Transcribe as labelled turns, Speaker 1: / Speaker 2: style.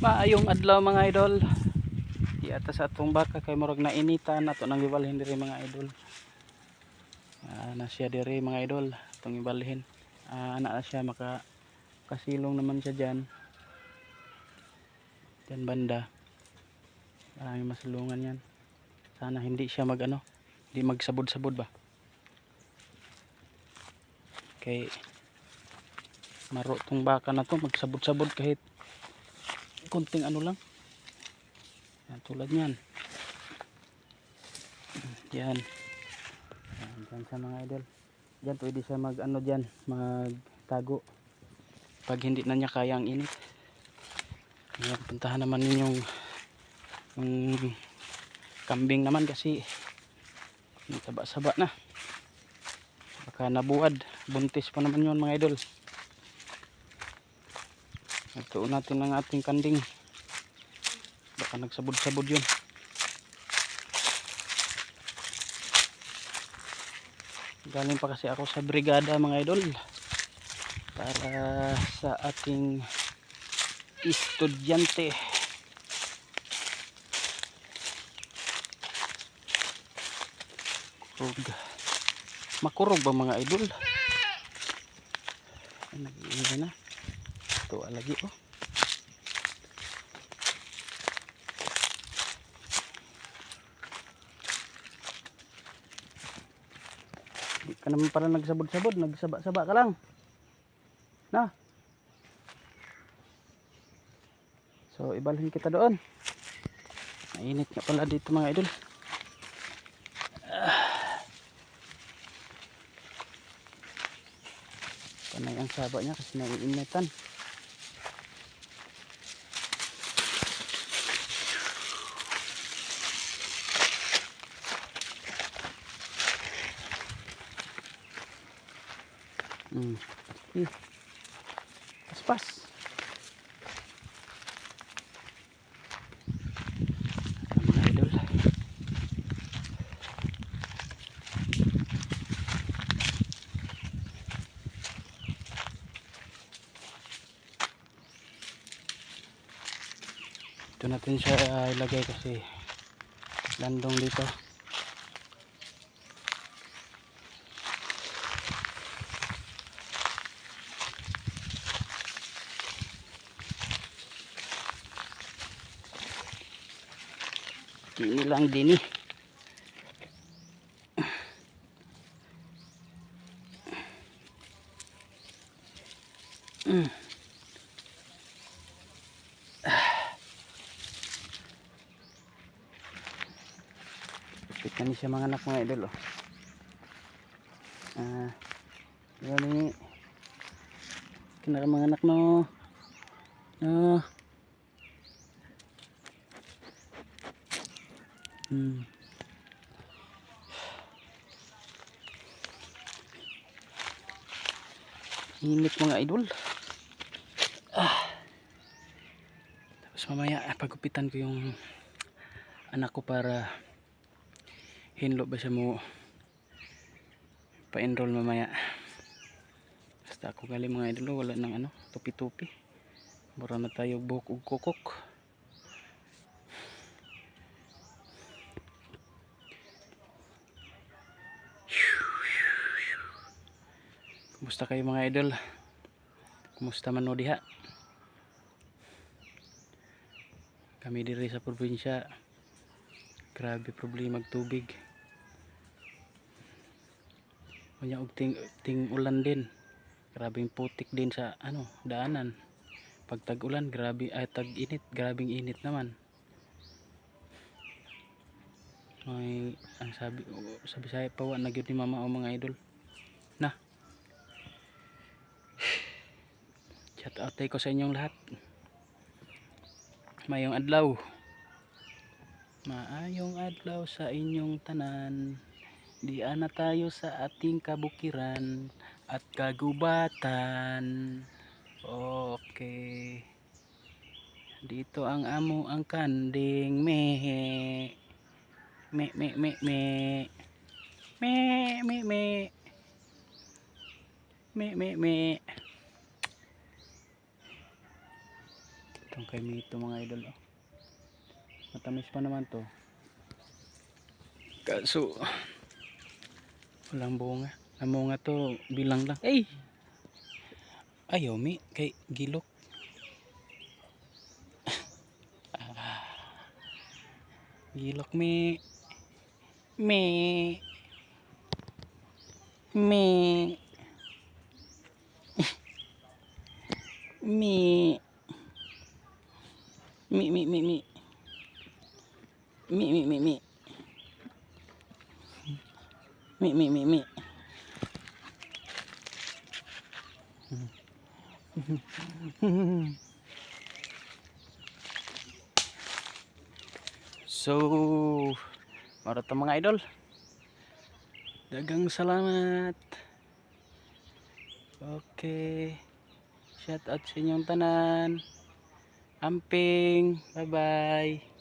Speaker 1: Maayong adlaw mga idol. Di ata sa atong baka kay murag nainitan ato nang ibalhin diri mga idol. Na siya diri mga idol atong ibalhin. Ana na siya kasilong naman siya diyan. Diyan banda. Marami masulungan yan. Sana hindi siya hindi magsabod-sabod ba. Kay maro tong baka na to magsabod-sabod kahit kunting lang. Yan, tulad niyan. Yan. Yan sa mga idol. Diyan pwede siya magtago pag hindi na niya kaya ang init. Yan, puntahan naman ninyong yung kambing naman kasi taba-saba na. Baka nabuad. Buntis pa naman yun mga idol. Nagtuon natin ang ating kanding. Baka nagsabod-sabod yun. Galing pa kasi ako sa brigada mga idol. Para sa ating estudyante. Makurog ba mga idol? Nag-iingay na. Tuwa lagi oh. Di ka naman para nagsabod-sabod, nagsaba-saba ka lang. Na. So ibalhin kita doon. Mainit nga pala dito mga idol. Panay ang saba niya kasi naiinitan. Paspas. Mga idol. Ito natin siya ilagay kasi landong dito. Ini lang din eh. Pikan siya mga anak mga idol oh. Yan ni kinara mga anak no. Init mga idol. Tapos mamaya pagupitan ko yung anak ko para hinlo ba siya mo pa-enroll mamaya. Basta ako galing mga idol, wala nang tupi-tupi. Mura na tayo buhok ug kukok. Kumusta kayo mga idol? Kumusta man o diha? Kami diri sa probinsya, grabe problema mag tubig. Unya og ting ulan din. Grabing putik din sa daanan. Pag tag-ulan, tag-init, grabing init naman. May ang sabi sa pawa na gyud ni mama o mga idol. Na. Shout out ko sa inyong lahat. Mayong adlaw. Maayong adlaw sa inyong tanan. Di ana tayo sa ating kabukiran at kagubatan. Okay. Dito ang amo ang kanding mehe. Me. Me. Itong kay Mito mga idol. Oh. Matamis pa naman to. Kaso walang bunga. Namunga to bilang lang. Ay! Ayaw mi kay gilok. Gilok mi. Mi. Mi. Mi. Mi mi mi mi. Mi mi mi mi. Mi mi mi mi. So, marat mga idol. Dagang salamat. Okay. Shout out sa inyong tanan. Amping. Bye bye.